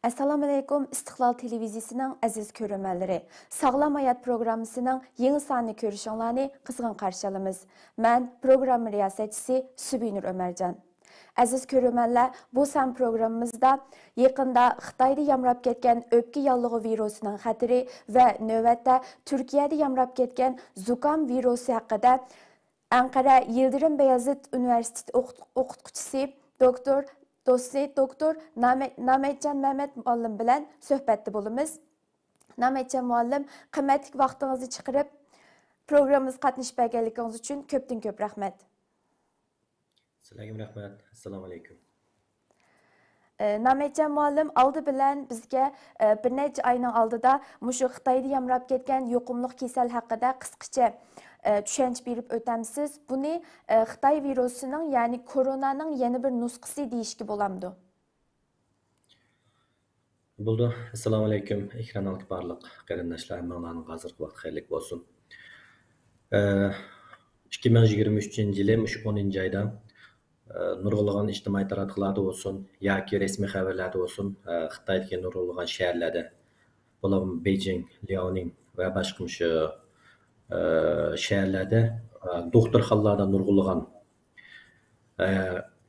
Assalamu alaykum. İstiqlal televiziyasining aziz ko'ruvchilar. Sog'lom hayot programmasining yangi sonini ko'rishinglarni qizg'in qarshi olamiz. Men programma riyosatchisi Subinur Ömerjan. Aziz ko'ruvchilar, bu son programmamizda yaqinda Xitoyda yamrab ketgan o'pka yollig'i virusining xatiri va navbatda Turkiyada yamrab ketgan zukam virusi haqida Ankara Yıldırım Beyazıt Üniversitesi o'qituvchisi doktor Nametcan Mehmet muallim bilan suhbatda bo'lamiz. Nametcan muallim, qimmatli vaqtingizni chiqarib programmamizga qatnashib berganligingiz uchun ko'pdan ko'p rahmat. Sizlarga rahmat. Assalomu alaykum. Nametcan muallim oldi bilan bizga bir necha oyning oldida mushu Xitoyda yamrab ketgan yuqumli kasal haqida qisqacha tushuncha berib o'tamsiz. Buni Xitoy virusining, ya'ni koronaning yana bir nusxasi deyishga bo'lamdi. Bo'ldi. Assalomu alaykum. Ekran oldi barliq qarindoshlar, menlarning hozirgi vaqt xayrlik bo'lsin. 2023-yili 10-oyda nurg'ulg'an ijtimoiy tarmoqlarda bo'lsin yoki rasmiy xabarlarda bo'lsin, Xitoydagi nurg'ulg'an shaharlarda, bo'lam Beijing, Liaoning va boshqa shaharlarda doktorxonalarda nurg'ulg'an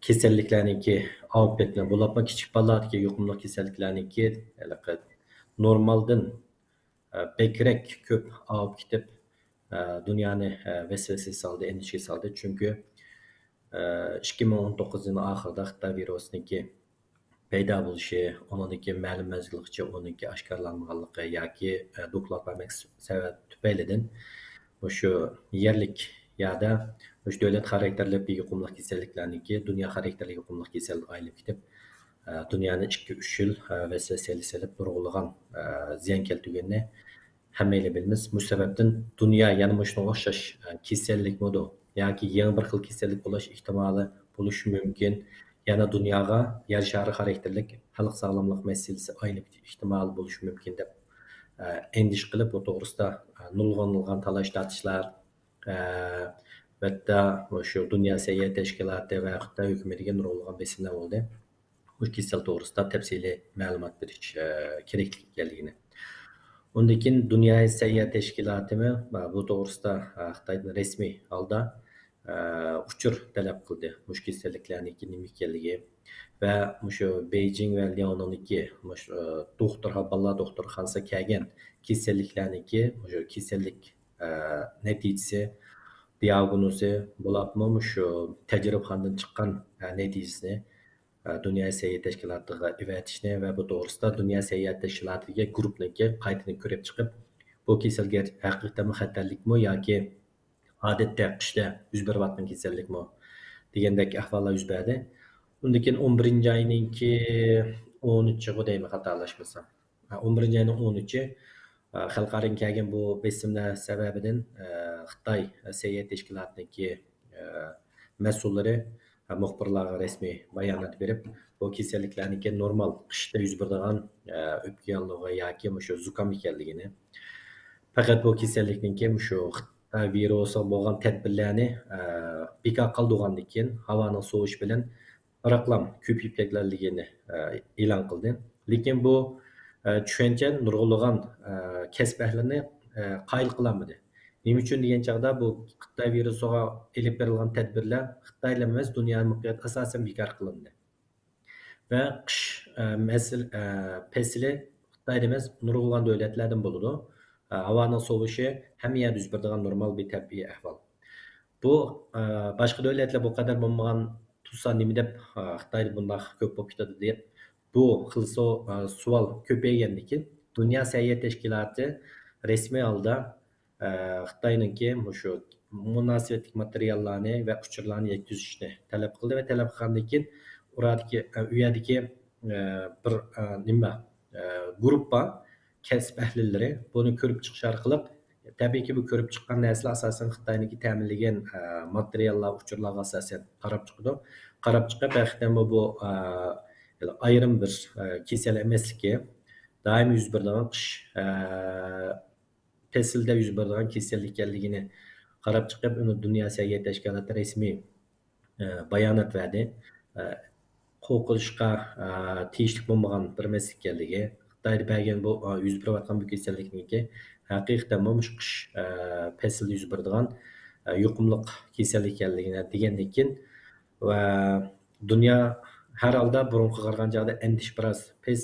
kasalliklarniki olib ketgan, bo'lapmi kichik bolalardagi yuqumli kasalliklarniki normaldan bekrak ko'p olib ketib, dunyoni vasvasga soldi, endishga soldi. Chunki 2019 yılı ahırda Xitoy virusiniki paydo bo'lishi, uningki ma'lum mezgilgacha uningki oshkorlanmaganligi yoki doklad bermak sabab tufaylidan shu yerlik yoda shu davlat xarakterli yuqumli kasalliklarniki dunyo xarakterli yuqumli kasallik aylanib ketib, dunyoni 2-3 yil vasvasali solib nurg'ulg'an ziyon keltirganini hammaylar bilamiz. Bu sababdan dunyo yana shunga o'xshash kasallik modu yoki yangi bir xil kasallik bo'lish ehtimoli bo'lishi mumkin. Yana dunyoga yer shari xarakterlik xalq sog'lomlik masalasi aylanib ehtimoli bo'lishi mumkin deb endish qilib, bu to'g'risida nurg'unilgan talash tortishlar va shu dunyo sayyor tashkiloti va Xitoy hukumatiga nurg'ulg'an besimlar bo'ldi. Bu kasal to'g'risida tafsiliy ma'lumot berish kerak ekanligini. Undan keyin Dunyo sayyor tashkiloti bu to'g'risida Xitoyning rasmiy holda uchur talab qildi. Mush kasalliklarning nima ekanligi va shu Beijing va Liaoningki bolalar doktorxonasiga kelgan kasalliklarniki shu kasallik natijasi, diagnozi bo'lapmi, shu tajribaxonadan chiqqan natijasini Dünya Səhiyyə Təşkilatı'na ivetişini ve bu doğrusu da Dünya Səhiyyə Təşkilatı'na grupniki qaytını görüp çıkıp bu kesilge hakikaten mi xatarlik mi yoki adette qishda yuz berayotgan kasallik mi degandek ahvollar yuz berdi. Undan keyin 11 oyninki 13-i deymi xatolashmasam. 11 oyning 13-i xalqaro kelgan bu besimlar sababidan Xitoy Səhiyyə Təşkilatı'niki mas'ullari muxbirlarga rasmiy bayonot berib, bu kasalliklarniki normal qishda yuz beradigan o'pka yollig'i yoki shu zukam ekanligini, faqat bu kasallikniki shu Xitoy virusi bo'lgan tadbirlarni bekor qildigandan keyin havoning sovishi bilan raqam ko'payib ketganligini e'lon qildi. Lekin bu tushuncha nurg'ulg'an kasb ahlini qoyil qilolmadi. Nima uchun degan chog'da bu Xitoy virusiga elib berilgan tadbirlar Xitoyda emas, dunyoning miqyosida asosan bekor qilindi. Va qish fasli Xitoyda emas, nurg'ulg'an davlatlardan bo'ladi. Havoning sovishi hamma yerda yuz beradigan normal bir tabiiy ahvol. Bu boshqa davlatlar bu qadar bo'lmagan tursa nima deb Xitoyda bunday ko'p bo'lib ketadi deb bu xil savol ko'paygandan keyin Dunyo Səhiyyə Təşkilatı rasmiy holda Xitoyningki shu munosabatli materiallarni va uchurlarni yetkazishni talab qildi va talab qilgandan keyin u yerdagi bir nima gruppa kasb ahlilari buni ko'rib chiqish orqali, tabiiyki bu ko'rib chiqqan narsalar asosan Xitoyniki ta'minlagan materiallar, uchurlarga asosan qarab chiqdi. Qarab chiqib, haqiqatan bu ayrim bir kasal emasligi, doim yuz beradigan qish faslda yuz beradigan kasallik ekanligini qarab chiqib, uni Dunyo Səhiyyə Təşkilatı rasmiy bayonot berdi. qo'rqilishga tegishli bo'lmagan bir masala ekanligi, Xitoyda bergan bu yuz berayotgan bu kasallikniki haqiqatan shu qish faslida yuz beradigan yuqumliq kasallik ekanligini degandan keyin va dunyo har holda burunga qaraganda andish biroz pes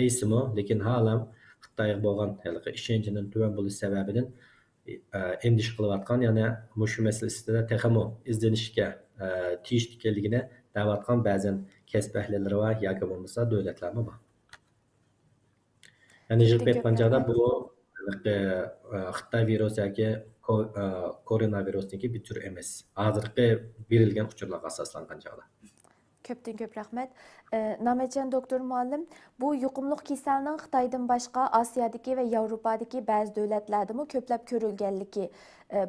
aysimi, lekin halam Xitoyga bo'lgan ishonchining tuvan bo'lish sababidan endish qilayotgan, ya'ni shu masalasida texmo izlanishga tegishli ekanligini da'vatgan ba'zan kasb ahllari va yoki bo'lmasa davlatlarmi bor. Yani Köpten jilib köp aytganchada rahmet. bu Xitoy virusi yoki koronavirusniki bir tür emas. Hozirgi berilgan uchurlarga asoslangan chog'da. Köpten köp rahmet. Nametcan doktor muallim, bu yuqumluq kasalning Xitoydan boshqa Osiyodagi va Yevropadagi ba'zi davlatlardami ko'plab ko'rilganligi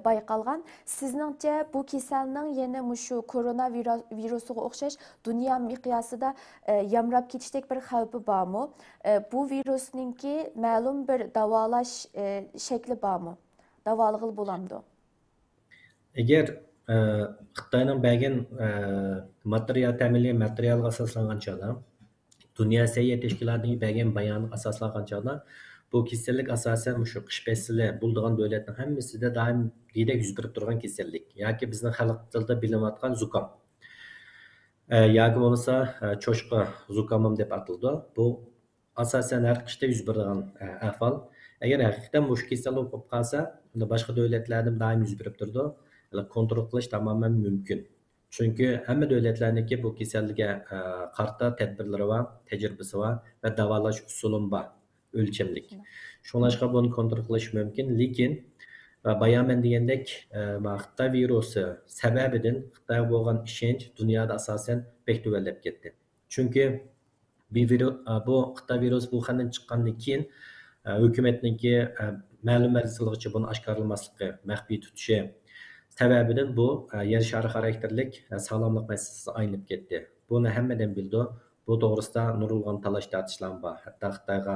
bayqalgan. Sizningcha bu kasalning yana shu koronavirusiga o'xshash dunyo miqyosida yamrab ketishdek bir xavfi bormi? Bu virusninki ma'lum bir davolash shakli bormi? Davolig'il bo'lamdi. Agar Xitoyning bergan material ta'minli materialga asoslangan chog'da, Dunyo səhiyyə təşkilatının bergan bayoniga asoslangan chog'da bu kasallik asosan shu qish fasli bo'ladigan davlatning hammasida doim deydak yuz berib turgan kasallik yoki bizning xalq tilida bilinayotgan zukam yoki bo'lmasa cho'chqa zukamim deb ataladi. Bu asosan har qishda yuz beradigan ahvol. Agar haqiqatan shu kasallik bo'lib qolsa, unda boshqa davlatlarda doim yuz berib turadi. Kontrol qilish tamoman mumkin. Chunki hamma davlatlarniki bu kasallikka qarta tadbirlari va tajribasi va davolash usuli bor, o'lchamlik. Shunlashqa buni kontrol qilish mumkin, lekin bayaman degandek Xitoy virusi sababidan Xitoyga bo'lgan ishonch dunyoda asosan bek tuvallab ketdi. Chunki bu Xitoy virusi Wuhandan chiqqandan keyin hukumatniki ma'lum maqsadlargacha buni oshkorlamasligi, maxfiy tutishi sababidan bu yer shari xarakterlik sog'lomlik masalasi aylanib ketdi. Buni hammadan bildi. Bu to'g'risida nurg'un talash tortishlar bor. Hatto Xitoyga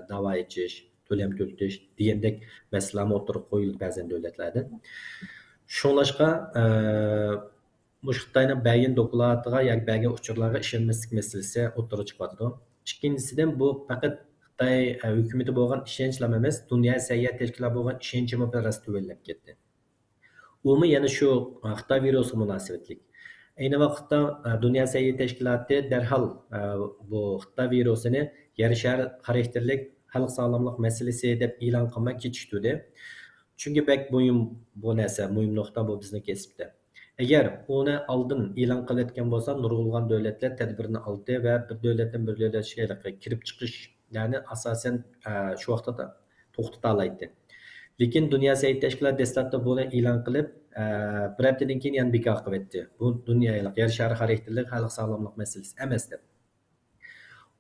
davo etish, to'lam to'latish degandek masalalar o'tirib qo'yildi ba'zan davlatlarda. Shunlashqa Xitoyning bergan dokladiga yoki bergan uchurlarga ishonmaslik masalasi o'tirib chiqadi. Ikkinchisidan bu faqat Xitoy hukumati bo'lgan ishonchlar emas, dunyo səhiyyə təşkilatı bo'lgan ishonchimi biroz tuvallab ketdi. Umi yana shu Xitoy virusi munosabatlik. Ayni vaqtda Dunyo səhiyyə təşkilatı darhol bu Xitoy virusini yer shari xarakterlik xalq sog'lomlik masalasi deb e'lon qilmay ketishdi. Chunki bak bu narsa muhim nuqta bu bizning kasbda. Agar uni oldin e'lon qilayotgan bo'lsa, nurg'ulg'an davlatlar tadbirni oldi va bir davlatdan bir davlatga kirib chiqish, ya'ni asosan shu vaqtda to'xtata oladi. Lekin Dunyo səhiyyə təşkilatı dastlabda buni e'lon qilib, bir haftadan keyin yana bekor qilib etdi. Bu dunyolik yer shari xarakterlik xalq sog'lomlik masalasi emas deb.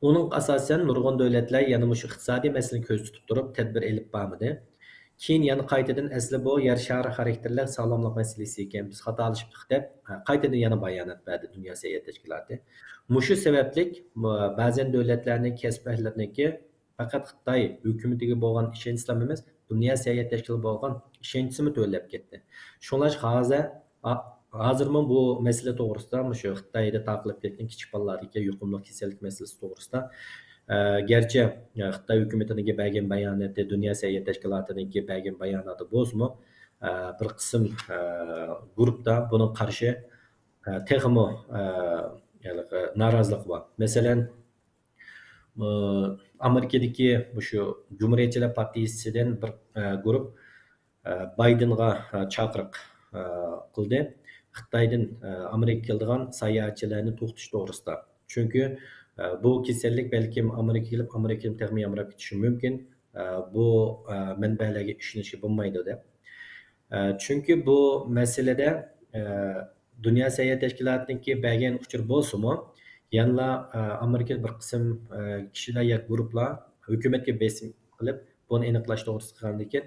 Uning asosan nurg'un davlatlar yana shu iqtisodiy masalani ko'z tutib turib tadbir elib bormadi. Keyin yana qaytadan asli bu yer shari xarakterlik sog'lomlik masalasi ekan, biz xatolashibdik deb qaytadan yana bayonot berdi Dunyo səhiyyə təşkilatı. Shu sabablik ba'zan davlatlarning kasb ahllariniki faqat Xitoy hukumatiga bo'lgan ishonchlar emas, Dunyo səhiyyə təşkilatı bo'lgan ishonchimi to'lab ketdi. Shunlash hozirmi bu masala to'g'risida shu Xitoyda taqlib ketgan kichik bolalardagi yuqumli kasallik masalasi to'g'risida garchi Xitoy hukumatining bergan bayonoti, Dunyo səhiyyə təşkilatıning bergan bayonoti bo'lsa-mu, bir qism guruhda buni qarshi texmo norozilik bor. Masalan, Amerikadagi shu Cumhuriyetçiler Partiyasidan bir guruh Baydenga chaqiriq qildi. Xitoydan Amerikaga keladigan sayohatchilarni to'xtatish to'g'risida. Chunki bu kasallik balkim Amerikaga kelib, Amerikadan texmi yamrab ketishi mumkin. Bu manbalarga ishonish bo'lmaydi deb. Chunki bu masalada Dunyo səhiyyə təşkilatınınki bergan uchur bo'lsa-mu, yana Amerika bir qism kishilar yoki guruhlar hukumatga besim qilib, buni aniqlash to'g'risida qilgandan keyin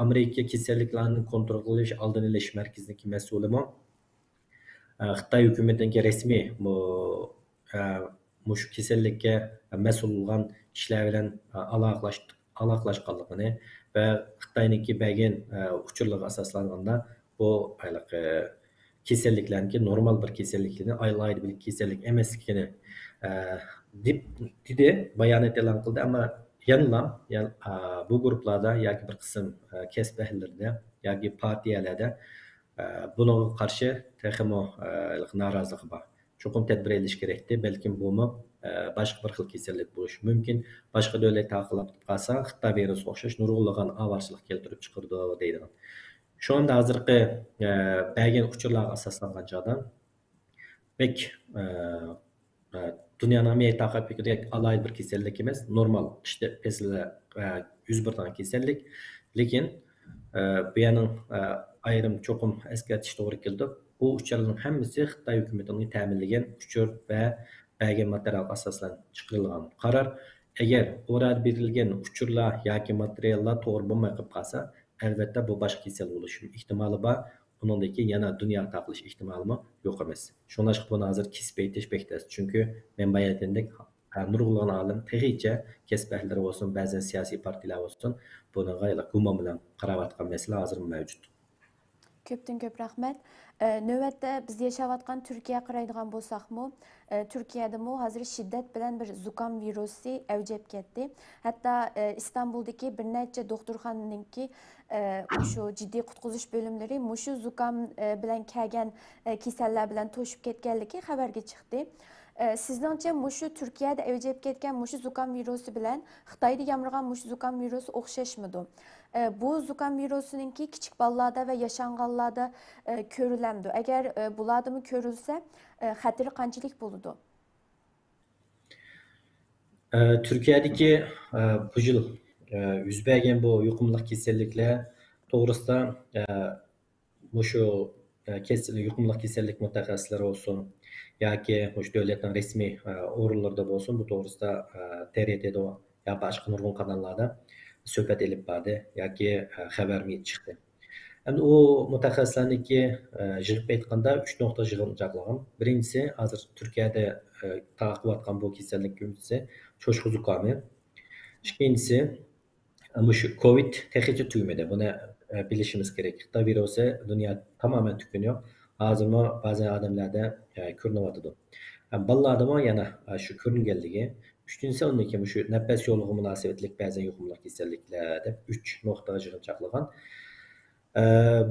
Amerika kasalliklarni kontrol qilish oldini olish markaziniki mas'ulimi Xitoy hukumatining rasmiy shu kasallikka mas'ul bo'lgan kishilar bilan aloqalashganligini va Xitoyniki bergan uchurlarga asoslanganda bu kasalliklarniki normal bir kasallikni, aylaydi bir kasallik emasligini deb dedi, bayonot e'lon qildi. Ammo yanıla bu guruhlarda yoki bir qism kasb ahillarida yoki partiyalarda bunga qarshi texmo norozilik bor. Cho'qim tadbir elish kerakdi. Balkim bumi boshqa bir xil kasallik bo'lishi mumkin. Boshqa davlat taqilab qolsa, Xitoy virusiga o'xshash nurg'unlagan avarchilik keltirib chiqardi deydigan. Şu anda hozirgi bergan uchurlarga asoslangan joydan bek dunyoning Amerika taqibidagi alayda bir kasallik emas, normal işte pesla yuz bergan kasallik. Lekin bu yerning ayrim cho'qim eskartish to'g'ri keldi. Bu uchurlarning hammasi Xitoy hukumatining ta'minlagan uchur va bergan material asoslanib chiqarilgan qaror. Agar orada berilgan uchurlar yoki materiallar to'g'ri bo'lmay qolib qolsa, albatta bu boshqa kasal bo'lishi ehtimoli bor. Buningdagi yana dunyo taqilish ehtimolimi yo'q emas. Shundan chiqib buni hozir kesib aytish bektas. Chunki men bayonotdek nurg'ulg'an olim tegicha kasb ahlilari bo'lsin, ba'zan siyosiy partiyalar bo'lsin, bunga gumon bilan qarayotgan masala hozir mavjud. Köptün köp rahmet. Növbette biz yaşayotgan Türkiye qaraydigan bo'lsaqmi, Türkiye'de hazır şiddet bilen bir zukam virusi avjab ketdi. Hatta İstanbul'daki bir neçe doktorxonaninki şu ciddi qutquzish bölümleri mushu zukam bilen kelgan kasallar bilen to'shib ketganligi xabarga chiqdi. Sizningcha mushu Turkiyada avjab ketgan mushu zukam virusi bilan Xitoyda yamragan mushu zukam virusi o'xshashmidi? Bu zukam virusininki kichik bolalarda va yashanganlarda ko'rilamdi. Agar bulardimi ko'rilsa, xatiri qanchalik bo'ladi? Türkiye'deki bu yıl yuz bergan bu yuqumli kasalliklar to'g'risida mushu yuqumli kasallik mutaxassislari olsun yoki mushu davlatning resmiy o'rinlarida bo'lsin, bu to'g'risida TRT'da ya boshqa nurg'un kanallarda suhbat elib bordi yoki xabar chiqdi. Endi u mutaxassislarniki yig'ib aytganda 3 nuqta yig'inchoqlagan. Birinchisi, hozir Turkiyada tarqalayotgan bu kasallik ko'misi cho'chqa zuqomi. Ikkinchisi, mushu Covid texnicha tugmadi. Buni bilishimiz kerak. Xitoy virusi dunyo tamoman tuguniyor. Hozirmi ba'zi odamlarda ko'rinyotidi. Bolalarda yana shu ko'ringanligi. Uchinchisi, undan keyin shu nafas yo'lig'i munosabatlik ba'zi yuqumli kasalliklar deb 3 nuqta yig'inchoqlagan.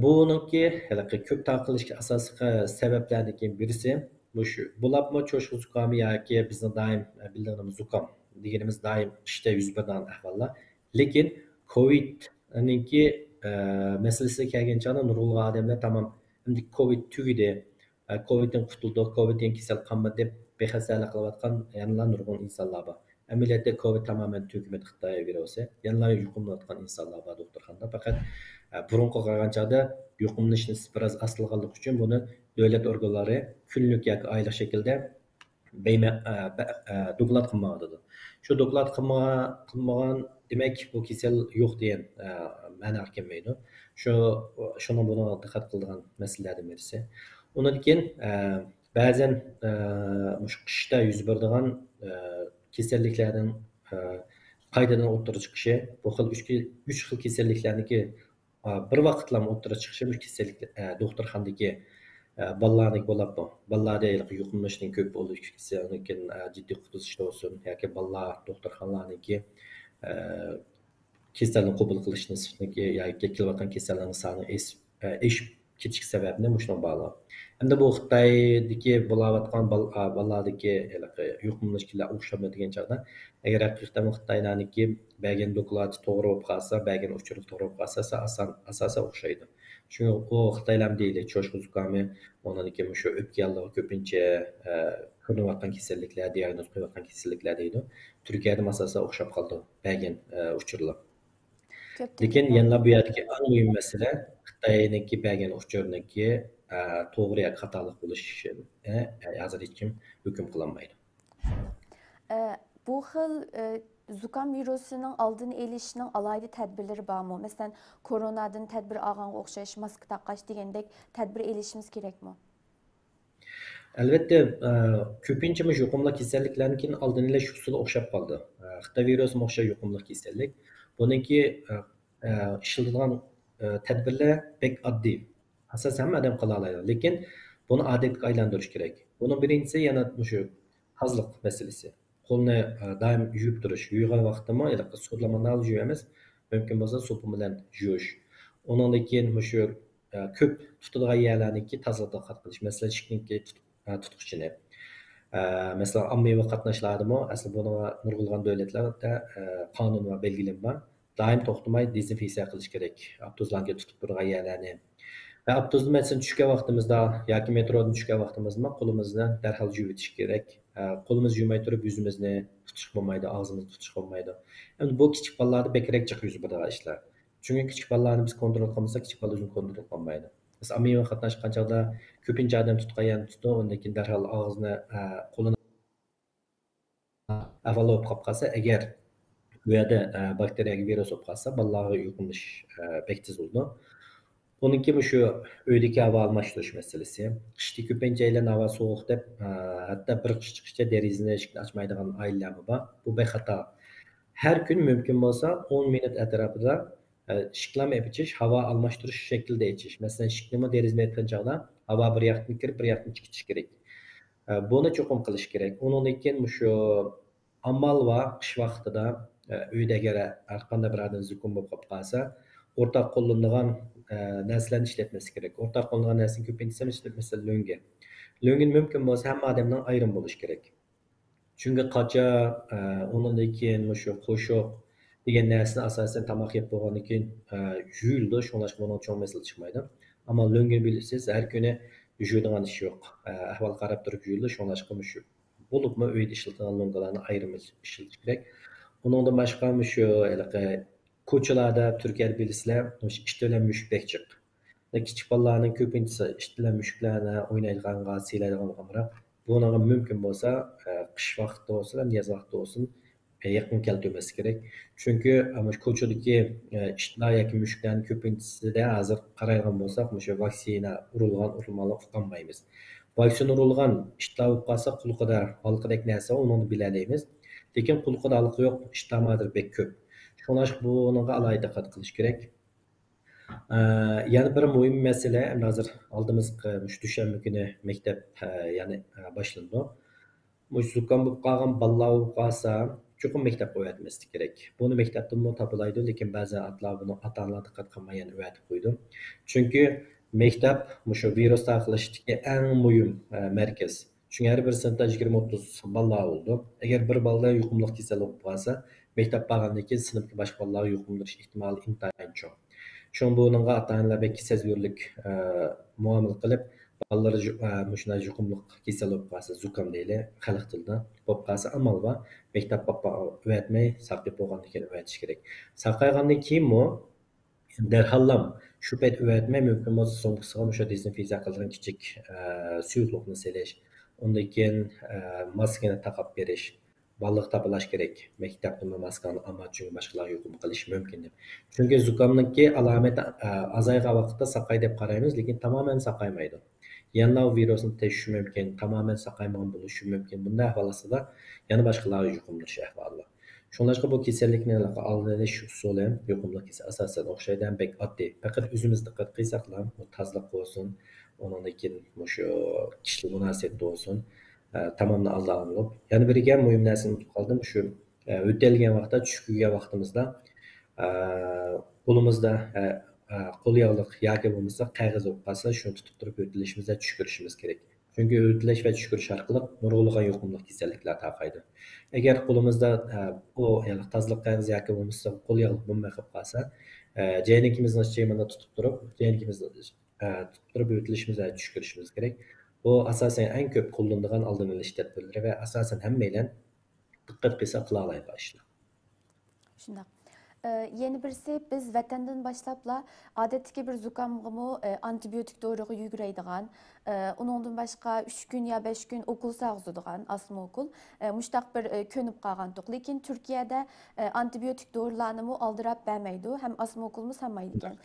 Buningki ko'p tarqalishga asosiy sabablardan birisi shu bulabmi cho'chqa zuqomi yoki bizning doim bildiğimiz zuqom deganimiz doim qishda yuz bergan ahvollar. Lekin Covid'ninki masalasiga kelgan chog'da nurg'ulg'an odamlar tamom endi Covid tugidi, Covid'dan qutuldik, Covid'dan kasal qolmadi deb bexatarlik qilayotgan yana nurg'un insonlar bor. Amaliyotda Covid tamoman tugmadi Xitoy virusi. Yana yuqumlayotgan insonlar bor doktorxonada. Faqat burunqa qaragan chog'da yuqumlanish nisbati biroz astilganlik uchun buni davlat organlari kunlik yoki oylik shaklda doklad qilmoqda. Shu doklad qilmagan demak bu kasal yo'q degan ma'no kelmaydi. Shuni buni diqqat qiladigan masalalardan birisi. Undan keyin ba'zan mush qishda yuz beradigan kasalliklarning qaytadan o'ttirib chiqishi, bu xil 3 xil kasalliklarniki bir vaqtlar o'ttirib chiqishi bu kasallik doktorxonadagi bolalarning bo'lib, bolalarda yuqumlashning ko'p bo'lishi, lekin jiddiy qutulishda olsun yoki bolalar doktorxonalarniki kasallikni qabul qilish nisbati yoki kelayotgan kasallarning soni eshib ketish sababini mushunga bog'liq. Endi bu Xitoydagi bo'layotgan bolalardagi yuqumlashlar o'xshamadi degan chog'da, agar haqiqatan Xitoylarniki bergan doklad to'g'ri bo'lib qolsa, bergan uchur to'g'ri bo'lib qolsa, asosan o'xshaydi. Chunki u Xitoylar deydi, cho'chqa zuqomi, ondan keyin shu o'pka yollig'i ko'pincha ko'rinayotgan kasalliklar, diagnoz qo'yayotgan kasalliklar deydi. Turkiyada masalasi o'xshab qoldi bergan uchurlar. Lekin yana bu yerdagi eng muhim masala Xitoyniki bergan uchurniki to'g'ri yoki xatolik bo'lishi hozir hech kim hukm qilolmaydi. Bu xil zukam virusining oldini olishning alayda tadbirlari bormi? Masalan, koronadan tadbir olganga o'xshash maska taqash degandek tadbir olishimiz kerakmi? Albatta, ko'pincha yuqumli kasalliklarning oldini olish usuli o'xshab qoldi. Xitoy virusi o'xshash yuqumli kasallik. Buningki ishlanadigan tadbirlar pek oddiy. Asosan hamma odam qila oladi. Lekin Buni odatga aylantirish kerak. Bunun birincisi yana shu tozliq masalasi. Qo'lni doim yuvib turish. Yuvgan vaqtda sudlamandan yuvamiz. Mumkin bo'lsa so'pi bilan yuvish. Undan keyin shu ko'p tutadigan yerlarniki tozaliq diqqat qilish. Masalan, shikninki tutqichini. Mesela ommaviy qatnashlardimi asli buni nurg'ulg'an davlatlarda qonun va belgilanma doim to'xtamay dezinfeksiya qilish kerak avtobuslarga tutib turgan yerlarni va avtobusda masalan tushgan vaqtimizda yoki metrodan tushgan vaqtimizda qo'limizni darhol yuvib o'tish kerak. Qo'limizni yuvmay turib yuzimizni tutish bo'lmaydi, og'zimizni tutish bo'lmaydi. Endi bu kichik bolalarda bekrak jiq yuz beradigan ishlar. Chunki kichik bolalarni biz kontrol qilmasak kichik bola o'zini kontrol qilmaydi. Biz ommaviy qatnashgan chog'da ko'pincha odam tutgan tutdi, undan keyin darhol og'izni qo'lini avval bo'lib qolib qolsa, agar bu yerda bakteriyaga virus bo'lib qolsa, bolalarga yuqumlash bek tez bo'ldi. Buniki shu uydagi havo almashtirish masalasi. Qishda ko'pincha aylan havo sovuq deb, hatto bir qish chiqishcha derazani eshikni ochmaydigan oilalar bor. Bu bexato. Har kun mumkin bo'lsa 10 minut atrofida eshiklarni ochish, havo almashtirish shaklida ochish. Masalan, eshikni derazani ochgan chog'da havo bir yoqdan kirib, bir yoqdan chiqish kerak. Buni cho'qim qilish kerak. Undan keyin shu amal va qish vaqtida uyda agar har qanday bir odam zukum bo'lib qolib qolsa, o'rtaq qo'llanadigan narsalarni ishlatmasi kerak. O'rtaq qo'llanadigan narsani ko'pincha masalan lo'nga. Lo'ngin mumkin bo'lsa hamma odamdan ayrim bo'lishi kerak. Chunki qacha, undan keyin shu qo'shiq degan narsani asosan tomoq yeb bo'lgandan keyin yuyildi, shunga buni cho'ng masala chiqmaydi. Ammo lo'ngin bilasiz, har kuni yuyadigan ish yo'q. Ahvol qarab turib yuyildi, shunga shu bo'libmi uyda ishlatilgan lo'ngalarni ayrim ishlatish kerak. Undan boshqa shu ko'chalarda Turkiyada bilasizlar, ishchi bilan mushuk bekchiq. Kichik bolalarning ko'pinchisi ishchi bilan mushuklarni o'ynaydiganga, siylaydiganga qaraq, buni mumkin bo'lsa qish vaqtida bo'lsin, yoz vaqtida bo'lsin yaqin keltirmasi kerak. Chunki ko'chadagi ishchilar yoki mushuklarning ko'pinchisida hozir qaraydigan bo'lsak, o'sha vaksina urilganlik qilmaymiz. Vaksina urilgan ishchilar bo'lib qolsa, qulqida halqidek narsa uni bilalaymiz. Lekin qulqida halqi yo'q ishchilar bek ko'p. Shunga bunga alohida diqqat qilish kerak. Yana bir muhim masala, hozir oldimizga dushanba kuni maktab ya'ni boshlandi. Zukum bo'lib qolgan bolalar bo'lib qolsa, chuqur maktabga o'tmaslik kerak. Buni maktabdan topilaydi, lekin ba'zi ota-onalar diqqat qilmay o'tib qo'ydi. Chunki maktab shu virus tarqalishdagi eng muhim markaz. Chunki har bir sinfda 20-30 bolalar bo'ldi. Agar bir bolada yuqumli kasallik bo'lib qolsa, maktab borgandan keyin sinfga boshqa bolalarga yuqumlanish ehtimoli intayin cho'ng. Chunki buningga ota-onalar bekki sezgirlik muomala qilib, bolalar shunday yuqumli kasallik bo'lib qolsa, zukam deyli, xalq tilida bo'lib qolsa, amal va maktab o'tmay saqlab bo'lgandan keyin o'tish kerak. Saqlaygandan keyinmi darhallam shu payt o'tmay mumkin bo'lsa so'ngisiga o'sha dezinfeksiya qilgan kichik suyuqlikni selish, undan keyin maskani taqib berish, baliq tapalash kerak. Maktabda maskani ammo chunki boshqalar yuqum qilish mumkin deb. Chunki zukamniki alomati azaygan vaqtda saqay deb qaraymiz, lekin tamoman saqaymaydi. Yana virusni tashishi mumkin, tamoman saqaymagan bo'lishi mumkin. Bunday ahvol ostida yana boshqalar yuqumlash ahvoli. Shuningdek bu kasallikni oldini olish usuli yuqumli kasal asosan o'xshaydi, bek oddiy. Faqat o'zimiz diqqat qilsak, bu tozalik bo'lsin, undan keyin shu kishilik munosabat bo'lsin. Tamamını Allah'a emanet. Yani biriga muhim narsani unutib qoldim. Shu o'tilgan vaqtda, tushib kelgan vaqtimizda qo'limizda qo'l yog'liq yoki bo'lmasa qog'oz bo'lib qolsa, shuni tutib turib o'tilishimizda tushirishimiz kerak. Chunki o'tilish va tushirish orqali nurg'ulg'an yuqumli kasalliklar tarqaydi. Agar qo'limizda u tozalik qog'oz yoki bo'lmasa qo'l yog'liq bo'lmay qolib qolsa, jaynikimizni chemini tutib turib, o'tilishimizda tushirishimiz kerak. Bu asosan eng ko'p qo'llanilgan oldini olish tadbirlari va asosan hammalar diqqat qilsa qila oladi ishlar. Shundoq. Yeni birisi biz vatandan başlapla odatdagi bir zukamg'imi antibiotik doriga yuguraydigan, undan boshqa 3 kun ya 5 kun o'kul sağızadigan, asma o'kul, mushtaq bir ko'nib qolgan to'q. Lekin Turkiyada antibiotik dorilarni aldirab bermaydi, ham asma o'kulimiz hammaydi ekan.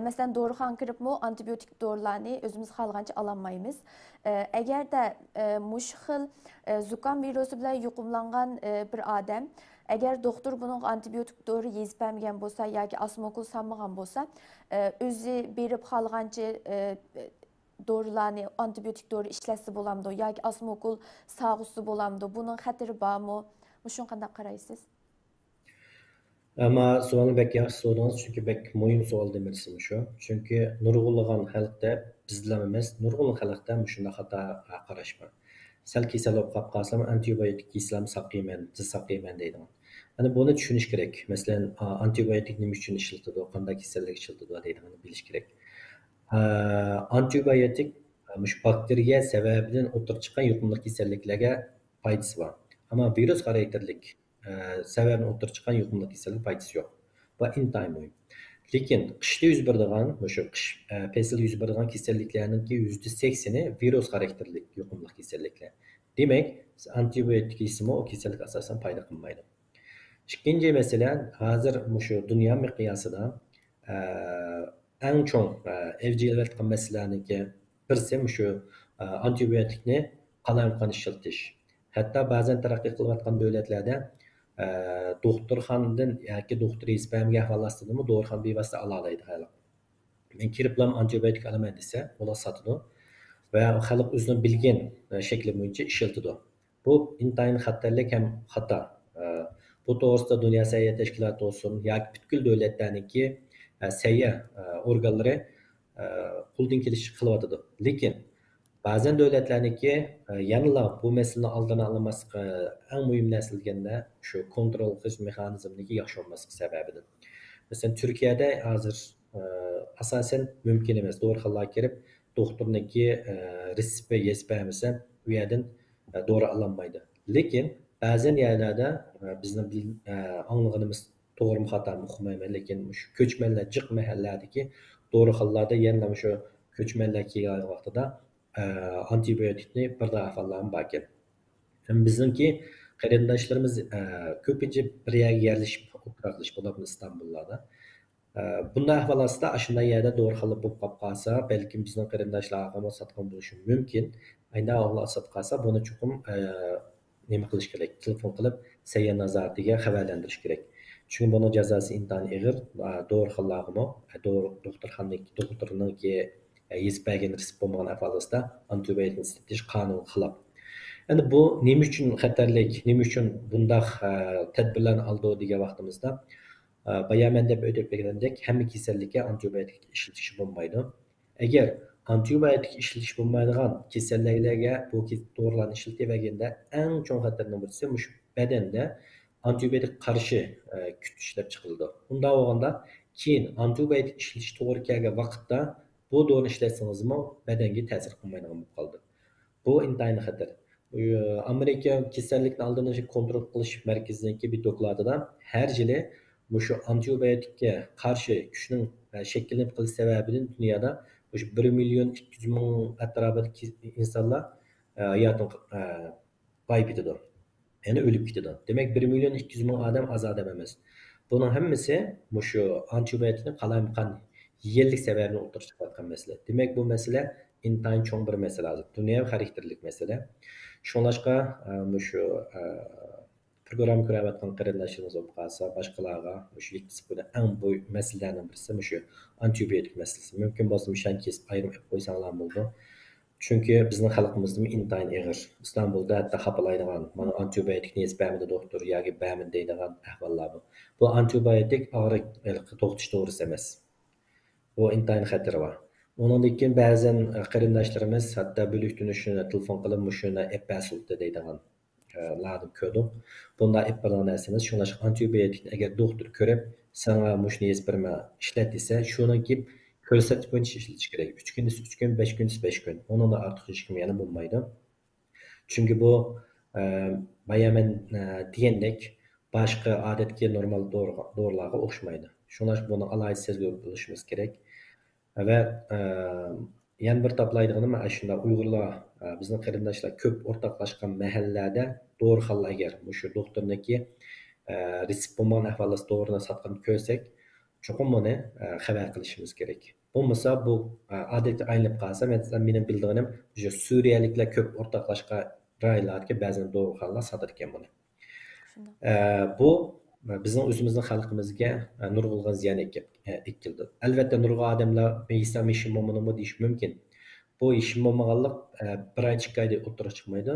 Masalan, dorixonaga kiribmi antibiotik dorilarni o'zimiz xohlagancha ololmaymiz. Agarda mush xil zukam virusi bilan yuqumlangan bir odam agar doktor bunun antibiotik dori yezib bermagan bo'lsa yoki asma o'kul sanmagan bo'lsa, o'zi berib qolgancha dorilarni, antibiotik dori ishlatsa bo'lamdi yoki osmokul sağısı bo'lamdi? Buning xatiri bormi? Shunga qanday qaraysiz? Ama sualni bek yaxshi so'radingiz, chunki bek muhim savol demoqchiman shu. Chunki nurg'unlagan xalqda bizlar emas, nurg'unlagan xalqda shunday xato qarash bor. Sal kasal bo'lib qolib qolsam, antibiotik yesam saqlayman, tez saqlayman deydigan. Ana buni tushunish kerak. Masalan, antibiotik nima uchun ishlatiladi, qanday kasallik ishlatiladi deydiganni bilish kerak. Antibiotik mush bakteriya sababidan o'tirib chiqqan yuqumli kasalliklarga foydasi bor. Ammo virus xarakterlik sababini o'tirib chiqqan yuqumli kasallik foydasi yo'q. Bu intayin muhim. Lekin qishda yuz beradigan, o'sha qish faslda yuz beradigan kasalliklarning %80i virus xarakterlik yuqumli kasalliklar. Demak, antibiotik yesimi o kasallik asosan foyda qilmaydi. İkinci mesele hozir shu dunyo miqyosida eng cho'ng evjilayotgan masalalarniki birisi shu antibiotikni qalamqon ishlatish. Hatto ba'zan taraqqiy qilayotgan davlatlarda doktorxonadan yoki doktor yetishmagan ahvol ostidami dorixon bevosita ola oladi xalq. Men kirib bilan antibiotik olaman desa, ular sotadi va xalq o'zini bilgan shakli bo'yicha ishlatadi. Bu intayin xatarlik ham xato. Bu to'g'risida Dunyo səhiyyə təşkilatı olsun, yoki butkul davlatlarniki səhiyyə organlari qo'ldan kelishini qilyotidi. Lekin ba'zan davlatlarniki yanada bu masalani oldini olmaslikqa eng muhim narsa deganda shu kontrol qilish mexanizmligi yaxshi bo'lmasligi sababidir. Masalan, Turkiyada hozir asosan mumkin emas. Dorixonalarga kirib, doktorniki resepti yetishmasa, u yerdan dori ololmaydi. Lekin ba'zan yerlarda bizni anglag'animiz to'g'rimi xatomi uqmayman, lekin shu ko'chmanlar jiq mahalladagi dorixonalarda yana shu ko'chmanlar kelgan vaqtida antibiotikni bir ahvollarni bor ekan. Bizningki qarindoshlarimiz ko'pincha bir yerga yerlashib o'tirishib bo'ladi Istanbullarda. Bunday ahvol ostida shunday yerda dorixona bo'lib qolib qolsa, balkim bizning qarindoshlarga sotgan bo'lishi mumkin. Aynan ahvol sotib qolsa, buni chuqur nima qilish kerak? Telefon qilib, sayyor nazoratiga xabarlantirish kerak. Chunki buni jazosi intayin og'ir. Dorixonalarga, doktorninki yetishmagan resep bo'lmagan ahvolda antibiotik ishlatish qonunga xilof. Endi bu nima uchun xatarlik, nima uchun bunday tadbirlarni oldi degan vaqtimizda bayaman deb o'tib bergandek, hamma kasallikka antibiotik ishlatish bo'lmaydi. Agar antibiotik ishlatish bo'lmaydigan kasalliklarga bu dorilarni ishlatilganda eng cho'ng xatarning birisi shu badanda antibiotik qarshi kuch ishlab chiqildi. Unda bo'lganda keyin antibiotik ishlatish to'g'ri kelgan vaqtda bu dorini ishlatsangiz-mu badanga ta'sir qilmaydigan bo'lib qoldi. Bu intayin xatar. Amerika kasallikni oldini kontrol qilish markaziniki bir dokladida har yili shu antibiotikka qarshi kuchning shakllanib qolish sababidan dunyoda 1.200.000 atrofidagi insonlar hayotini boyib ketadi. Ya'ni o'lib ketadi. Demak, 1.200.000 odam oz odam emas. Buning hammasi shu antibiotikni qalamqon yeyillik sababini o'tirib chiqayotgan masala. Demak, bu masala intayin cho'ng bir masala. Dunyo xarakterlik masala. Shunlashqa shu program ko'rayotgan qarindoshlarimiz bo'lib qolsa, boshqalarga shu yetkazib qo'ygan eng boy masalalarning birisi shu antibiotik masalasi. Mumkin bo'lsa, shan kesib ayirib qo'ysanglar bo'ldi. Chunki bizning xalqimizning intayin og'ir. Istanbulda hatto xafalaydigan, mana antibiotikni yetishmadi doktor yoki bermin deydigan ahvollar bor. Bu antibiotik og'riq to'xtatish to'g'risi emas. Bu intayin xatari bor. Ondan keyin ba'zan qarindoshlarimiz hatto bo'lakdan shuni telefon qilib, shuni epasulta deydigan larni ko'rdim. Bunda eppalan narsamiz shunlash antibiotikni agar doktor ko'rib, sana mushni yezbirma ishlat desa, shuni kelib ko'rsatib bo'yicha ishlatish kerak. 3 kun, 3 kun, 5 kun, 5 kun. Ondan ortiq hech kim yana bo'lmaydi. Chunki bu bayaman degandek boshqa odatga normal dorilarga o'xshamaydi. Shunlash buni alohida sezib bilishimiz kerak. Va yana bir toplaydiganim mana shunda Uyg'urlar bizning qarindoshlar ko'p o'rtoqlashgan mahallalarda dorixonalar agar shu doktorniki resept bo'lmagan ahvolda dorini sotgan ko'rsak, chuqur buni xabar qilishimiz kerak. Bo'lmasa bu odatga aylanib qolsa, mening bildiganim o'sha suriyaliklar ko'p o'rtoqlashgan rayonlarga ba'zan dorixonalar sotar ekan buni. Bu bizning o'zimizning xalqimizga nurg'ulg'an ziyon ekildi. Albatta nurg'un odamlar "Islam ishi mo'minmi" deyish mumkin. bu işim olmaganlık bir ay ikki ayda o'ttirib chiqmaydi.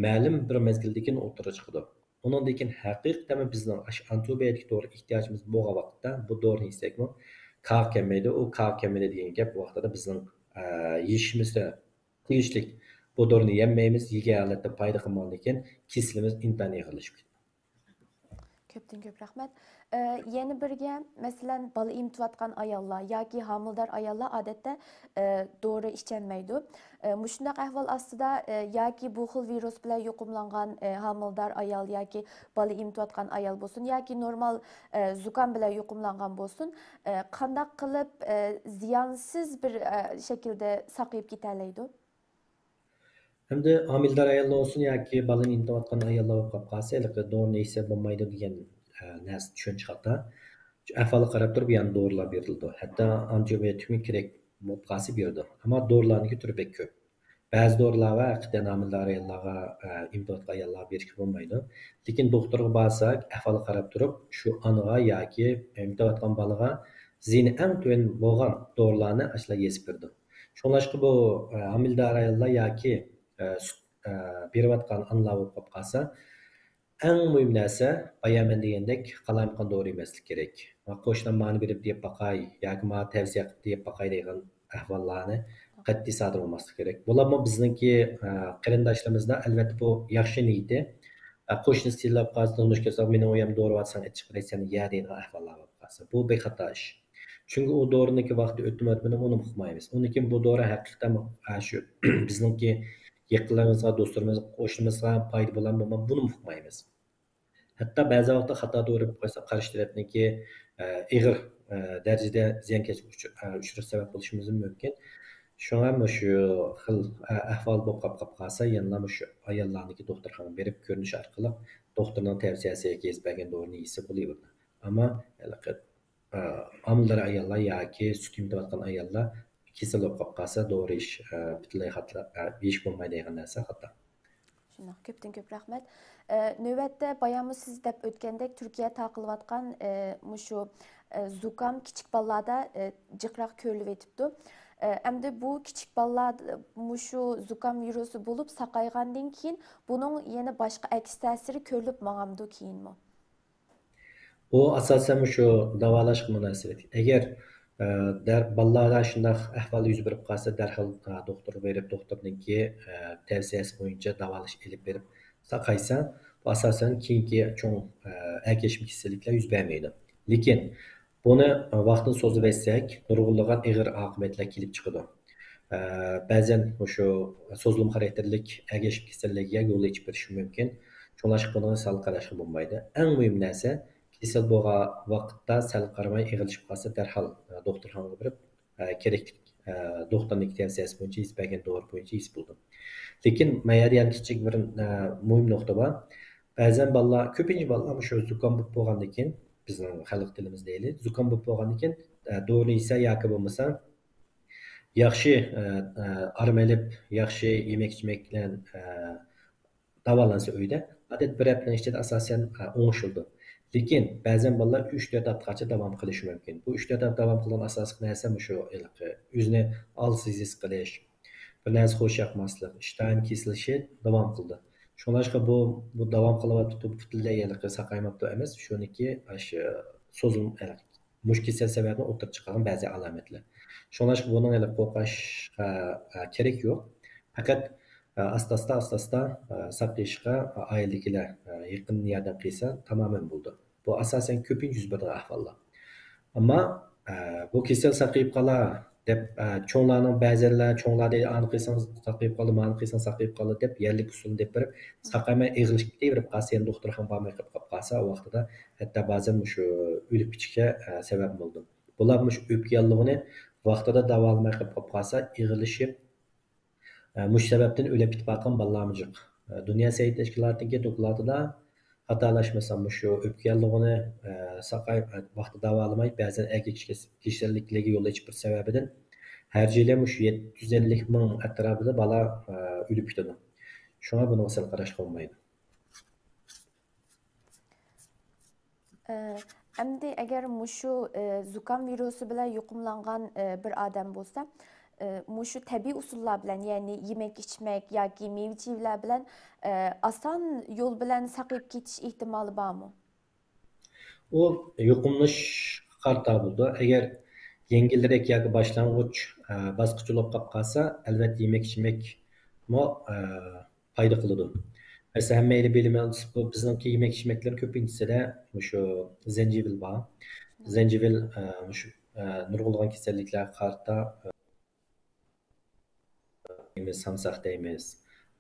Ma'lum bir mezgildan keyin o'ttirib chiqadi. Undan keyin haqiqatan bizning antibiotik dori ehtiyojimiz bo'lgan vaqtda bu dorini yesakmi, kar kelmaydi. U kar kelmaydi degan gap bu vaqtda bizning yeyishimizda tegishli bu dorini yemaymiz, yegan holatda foyda qilmagan ekan, kesilimiz intayin yig'ilishib ketadi. Köptün köp rahmet. Yeni birge mesela balı imtivatkan ayallar yoki hamildar ayallar adette doğru içenmeydi. Muşundaq ahval aslida yoki bu xil virus bilan yuqumlangan hamildar ayal yoki balı imtivatkan ayal bo'lsin yoki normal zukam bilan yuqumlangan bo'lsin, qandaq qilib ziyansiz bir şekilde saqlayıp gitalaydi? Hamda homildor ayollar olsun yoki bolani imtiyotgan ayollar bo'lib qolib qolsa, dorini yesa bo'lmaydi degan narsa tushuncha xato. Ahvoli qarab turib, yana dorilar berildi. Hatto antibiotikmi kerak bo'lib qolsa berdi. Ammo dorilarning turi bek ko'p. Ba'zi dorilar va haqiqatan homildor ayollarga imtiyotgan ayollarga berishga bo'lmaydi. Lekin doktorga borsak, ahvoli qarab turib, shu onaga yoki imtiyotgan bolaga ziyni eng tuvan bo'lgan dorilarni ashla yezib berdi. Shunlashqa bu homildor ayollar yoki süt beriyotgan analar bo'lib qolib qolsa, eng muhim narsa bayaman degandek qalamqon dori emaslik kerak. Qo'shnim mani berib deb baqay yoki ma tavsiya qilib deb baqay degan ahvollarni qat'iy sodir bo'lmaslik kerak. Bularmi bizningki qarindoshlarimizda albatta bu yaxshi niyati. Qo'shnisi tilab qolsa, turmushga chiqib meni u ham dori olsang ichib qaraysan ya degan ahvollar bo'lib qolsa. Bu bexato ish. Chunki u doriniki vaqti o'tmadi, uni uqmaymiz. Undan keyin bu dori haqiqatan shu bizningki yaqinlarimizga, do'stlarimizga, qo'shnimizga foyda bo'ladimi, buni uqmaymiz. Hatto ba'zi vaqtda xato dori bo'lib qolsa, qarshi tarafniki ig'ir darajada ziyonkashlikka uchrash sabab bo'lishi mumkin. Shunga shu xil ahvol bo'lib qolib qolsa, yana shu ayollarniki doktorxonaga berib ko'rinish orqali doktorning tavsiyasiga kelgan dorini yesa bo'laveradi. Ammo homildor ayollar yoki sut emtiyotgan ayollar kasal bo'lib qolib qolsa, dori ish butunlay xato, yeyish bo'lmaydi degan narsa xato. Şunaq, köptün köp rahmet. Növbətdə bayanmı siz dəb ötkəndək Türkiyə taqılıvatqan muşu zukam kiçik ballarda cıqraq körülüb etibdi. Əmdə bu kiçik ballarda muşu zukam virusu bulup saqayğandan keyin bunun yeni başqa əks təsiri körülüb mağamdı keyinmi? Bu asosan shu davolashga munosabat. Agar bolalarda shunday ahvol yuz berib qolsa, darhol doktor berib, doktorningki tavsiyasi bo'yicha davolash ilib berib saqaysa, bu asosan keyingi cho'ng ergashma kasalliklar yuz bermaydi. Lekin buni vaqtini so'zib etsak, nurg'unlagan ig'ir oqibatlar kelib chiqadi. Ba'zan shu so'zlim xarakterlik ergashma kasalligiga yo'l ochib berishi mumkin. Cho'nglashib buni sal qarashga bo'lmaydi. Eng muhim narsa kasal bo'lgan vaqtda sal qaramay ig'ilishib qolsa, darhol doktorxonaga borib, kerakli doktorning tavsiyasi bo'yicha ispagan dori bo'yicha is bo'ldi. Lekin mayar yana kichik bir muhim nuqta bor. Ba'zan bolalar, ko'pincha bolalar shu zukam bo'lib bo'lgandan keyin, bizning xalq tilimizda deylik, zukam bo'lib bo'lgandan keyin dori yesa yoki bo'lmasa yaxshi armalib, yaxshi yemak-ichmak bilan davolansa uyda, odat bir haftaning ichida asosan o'ngishildi. Lekin ba'zan bolalar 3-4 haftagacha davom qilishi mumkin. Bu 3-4 hafta davom qilgan asosiy narsa shu o'zini olsiz his qilish, bir narsa xo'sh yoqmaslik, ishtahan kesilishi davom qildi. Shunlashqa bu davom qilyapti, butunlay saqaymabdi emas, shuniki shu so'zim mush kasal sababini o'tirib chiqqan ba'zi alomatlar. Shunlashqa buni qo'rqishga kerak yo'q. Faqat asta-asta saqlashga oiladagilar yaqin yordam qilsa tamoman bo'ldi. Bu asosan ko'pincha yuz bergan ahvollar. Ammo bu kasal saqlayib qolar deb cho'nglarning ba'zilar cho'nglarda ani qilsang saqlayib qoldi, mani qilsang saqlayib qoldi deb yerlik usul deb berib saqlamay ig'ilishib ketaverib qolsa, endi doktorxonaga bormay qolib qolsa, u vaqtida hatto ba'zan shu o'lib ketishga sabab bo'ldi. Bular shu o'pka yollig'ini vaqtida davolamay qolib qolsa, ig'ilishib mush sababdan o'lib ketib qolgan bolalarimiz yo'q. Dunyo sog'liqlik tashkilotiga dokladida xatolashmasam shu o'pka yollig'ini saqlayib vaqtida davolamay ba'zan kasalliklarga yo'l ochib bir sababidan har yili shu 750 ming atrofida bola o'lib ketadi. Shunga buni asal qarash qolmaydi. Endi agar mushu zukam virusi bilan yuqumlangan bir odam bo'lsa, mushu tabiiy usullar bilan, ya'ni yemek içmek yoki meva-chevalar bilan oson yo'l bilan saqayib ketish ehtimoli bormi? U yuqumlish qarta bo'ldi. Agar yengilroq yoki boshlang'ich bosqich bo'lib qolib qolsa, albatta yemek ichmek foyda qiladi. Mesela hammayla bilimiz bu bizningki yemek içmeklerin ko'pinchasida shu zencevil bor. Zencevil shu nurg'ulg'an kasalliklarga qarta samsaq deymiz.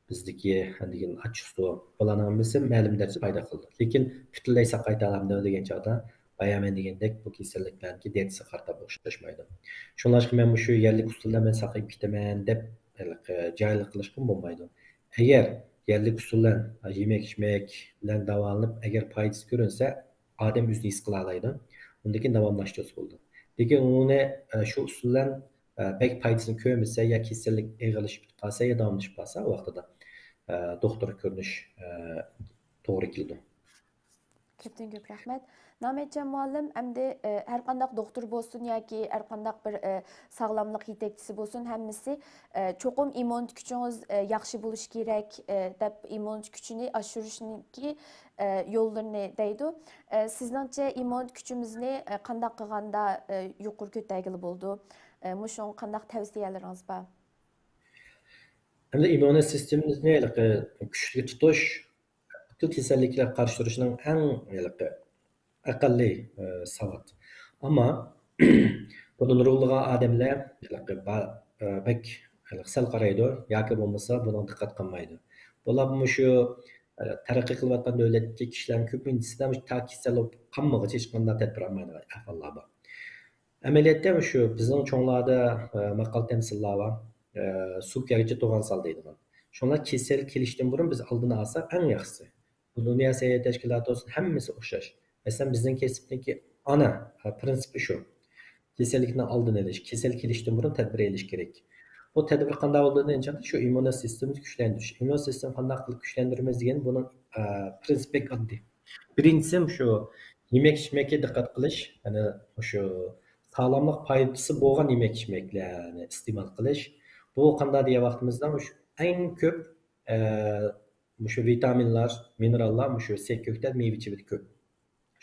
Bizdeki degan achchiq suv bularning hammasi ma'lum darajada foyda qildi. Lekin butunlay saqayta olamdi degan chog'da bayaman degandek bu kasalliklarniki dentisi qarta o'xshashmaydi. Shunlashqa men shu yerlik usulda men saqayib ketaman deb jayli qilishga bo'lmaydi. Agar yerlik usuldan yemek içmek bilan davolanib agar foydasi ko'rinsa, odam o'zini his qila oladi. Undan keyin davomlashtirsa bo'ldi. Lekin uni shu usuldan bek foydasini ko'rmasa ya kasallik eg'irlashib qolsa ya davomlashib qolsa vaqtida doktor ko'rinish to'g'ri keldi. Köpten köp rahmet. Nametcan muallim, endi her qandaq doktor bolsun yoki her qandaq bir sağlamlık yetekçisi bolsun, hemmisi çoqum immun gücünüz yaxşı buluş kerak deb immun gücünü aşırışniki yollarını deydi. Sizningcha immun gücümüzni qandaq qilganda yuqori ko'targili bo'ldi? Muşun qandaq tavsiyalaringiz bor? Endi immuniy sistemimizni kuchli tutish bütün kasalliklarga qarshi turishning eng aqalli savat. Ama bunu nurg'ulg'an odamlar bek sal qaraydi yoki bo'lmasa buni diqqat qilmaydi. Bular shu taraqqiy qilayotgan davlatdagi kishilarning ko'pinchasida ta kasal bo'lib qolmag'icha hech qanday tadbir olmaydigan ahvollar bor. Amaliyotda shu bizning cho'nglarda maqol tamsillar bor. Suv kergichi to'g'on sal deydigan. Shunlar kasal kelishdan burun biz oldini olsak eng yaxshisi. Bu Dünya Sağlık Teşkilatı olsun hammasi o'xshash. Mesela bizning kasbniki ana prinsipi shu. Kasallikni oldini olish, kasal kelishdan burun tadbir olish kerak. Bu tadbir qanday bo'ldi deganda shu immuniy sistemimizni kuchlantirish. Immun sistem qanday qilib kuchlantiramiz degan buning prinsipi oddiy. Birinchisi shu yemek içmekka diqqat qilish, ya'ni shu sağlamlık foydasi bo'lgan yemek içmeklarni iste'mol qilish. Bu qanday degan vaqtimizda shu eng ko'p shu vitaminlar, minerallar shu sekko'ktat, meva-chevit ko'p.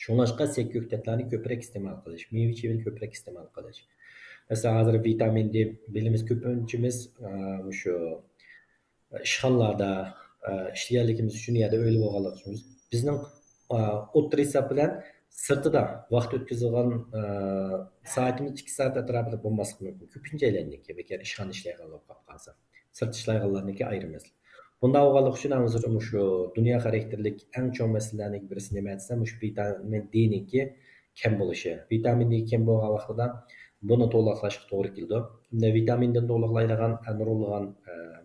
Shunlashqa sekko'ktatlarni ko'proq iste'mol qilish, meva-chevit ko'proq iste'mol qilish. Mesela hozir vitamin D bilimiz ko'pinchimiz shu ishxonalarda ishlayotganligimiz uchun yerda o'ylab olganligimiz bizning o'tirisa bilan sirtida vaqt o'tkazilgan soatimiz 2 soat atrofida bo'lmasligi mumkin. Ko'pincha aylandik bekor ishxona ishlayotgan bo'lib qolsa. Sirt ishlayotganlarniki ayiramiz. Bunda olganlik uchun hozir shu dunyo xarakterlik eng chong masalalarning birisi nima desam, shu vitamin D-niki kam bo'lishi. Vitamin D kam bo'lgan vaqtida buni to'liqlashga to'g'ri keldi. Unda vitamindan to'liqlaydigan nurg'ulg'an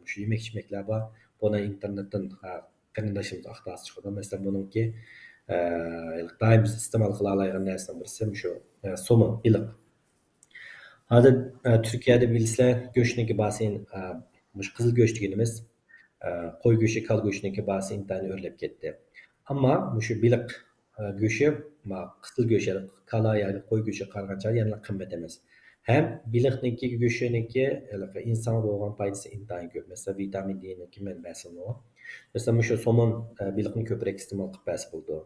shu yemek ichmeklar bor. Buni internetdan qarindoshimiz axtarib chiqdi. Masalan, buningki doim biz iste'mol qila oladigan narsadan birisi shu so'min, iliq. Hozir Turkiyada bilsizlar, go'shtniki basin, qizil go'sht deganimiz qo'y go'shti, kal go'shtniki basi intayini o'rlab ketdi. Ammo shu biliq go'shti, qizil go'sht, kala yoki qo'y go'shti qarag'ancha yana qimmat emas. Hem biliqniki go'shtniki inson bo'lgan foydasi intayin ko'p. Masalan, vitamin D-niki manbasi bor. Masalan, shu so'min biliqni ko'proq iste'mol qilib bas bo'ldi.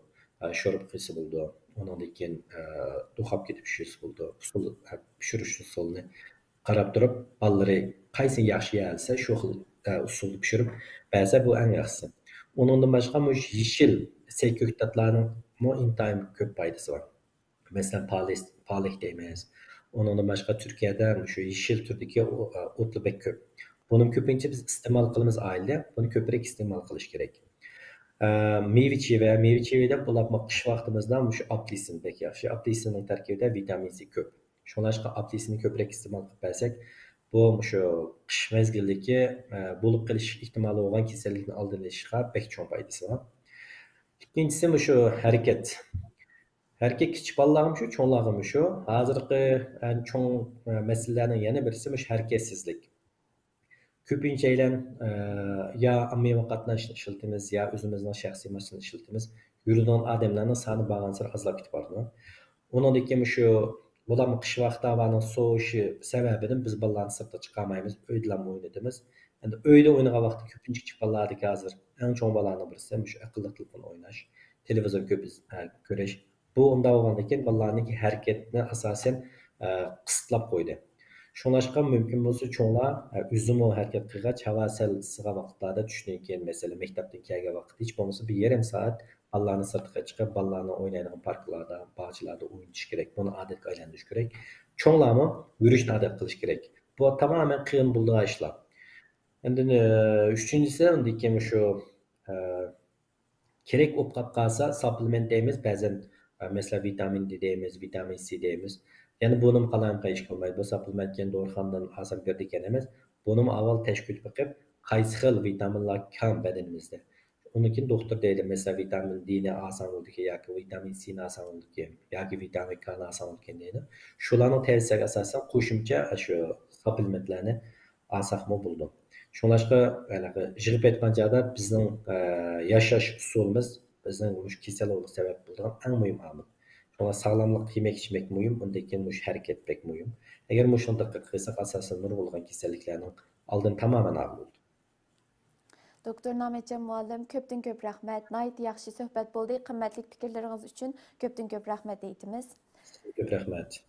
Sho'rib qilsa bo'ldi. Undan keyin duxab ketib pishirsa bo'ldi. Usul pishirish usulini qarab turib, ballari qaysi yaxshi yalsa shu xil usulda pishirib ba'zi bu eng yaxshisi. Undan boshqa yeshil sekko'ktatlarning intayin ko'p foydasi bor. Masalan, palik deymiz. Ondan boshqa Turkiyada shu yeshil turdagi o'tli bek ko'p. Buni ko'pincha biz iste'mol qilamiz oila, buni ko'proq iste'mol qilish kerak. Meva-chevada bularni qish vaqtimizda shu apelsin bek yaxshi. Apelsinning tarkibida vitamin C ko'p. Shunlashqa apelsinni ko'proq iste'mol qilib bersak, bu shu qish mezgilidagi bo'lib qolish ehtimoli bo'lgan kasallikni oldini olishga bek chong foydasi bor. Ikkinchisi shu harakat. Harakat kichik bolalarga shu, cho'nglarga shu. Hozirgi cho'ng masalalarning yana birisi harakatsizlik. Ko'pincha ya ommaviy qatnashishni ishlatamiz, ya o'zimizning shaxsiy mashinani ishlatamiz. Yuradigan odamlarning soni borgan sari ozlab ketib bordi. Undan keyin shu Bularmı kış vaqti havanın soğuşu səbəbindən biz ballarni sirtqa chiqarmaymiz, uydalarmı oynatamiz. Endi uyda o'ynagan vaqtda ko'pincha kichik bolalardagi hozir eng cho'ng bolalarning birisi shu aqlli telefon o'ynash, televizor ko'p ko'rish. Bu unda bo'lgandan keyin bolalarning harakatini asosan qisqatlab qo'ydi. Shunglashqa mumkin bo'lsa cho'nglar o'zimi harakat qilgach, havo sal issigan vaqtlarda tushdan keyin masalan maktabdan kelgan vaqt hech bo'lmasa bir yarim soat bolalarni sirtqa chiqib, bolalarni o'ynaydigan parklarda, bog'chalarda o'ynatish kerak. Buni odatga aylantirish kerak. Cho'nglarmi yurishni odat qilish kerak. Bu tamoman qiyin bo'lgan ishlar. Endi uchinchisi undan keyin shu e, kerak bo'lib qolib qolsa supplement deymiz ba'zan masalan vitamin D deymiz, vitamin C deymiz. Ya'ni buni qalam qayish qilmaydi. Bu supplement keyin dorixonadan olsam berdi ekan emas. Buni avval tashkil qilib qaysi xil vitaminlar kam badanimizda. Undan keyin doktor deydi masalan vitamin D ni olsam bo'ldiki yoki vitamin C ni olsam bo'ldiki yoki vitamin K ni olsam bo'ldiki deydi. Shularning tavsiyasiga asosan qo'shimcha shu supplementlarni olsaqmi bo'ldi. Shunlashqa yig'ib aytgan chog'da bizning yashash usulimiz bizning shu kasallikka sabab bo'lgan eng muhim omil. Shunga sog'lomlik yemak ichmak muhim, undan keyin mush harakat bek muhim. Agar mushuni diqqat qilsak asosan nurg'ulg'an kasalliklarning oldin tamoman olib Doktor Nametcan muallim, köptün köp rahmet. Nayt yaxshi söhbət bo'ldi. Qimmatli fikirləriniz üçün köptün köp rahmet deytimiz. ko'p rahmat.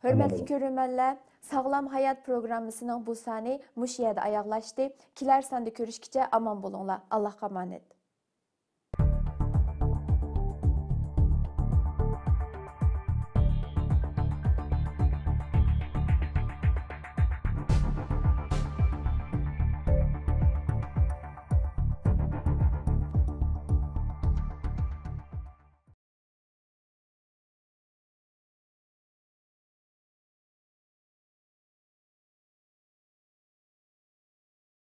Hörmətli görürmənlər, Sağlam Hayat programmasının bu sani muş yerdə ayaqlaşdı. Kilər sanda görüşkicə aman bulunlar. Allah'a emanet.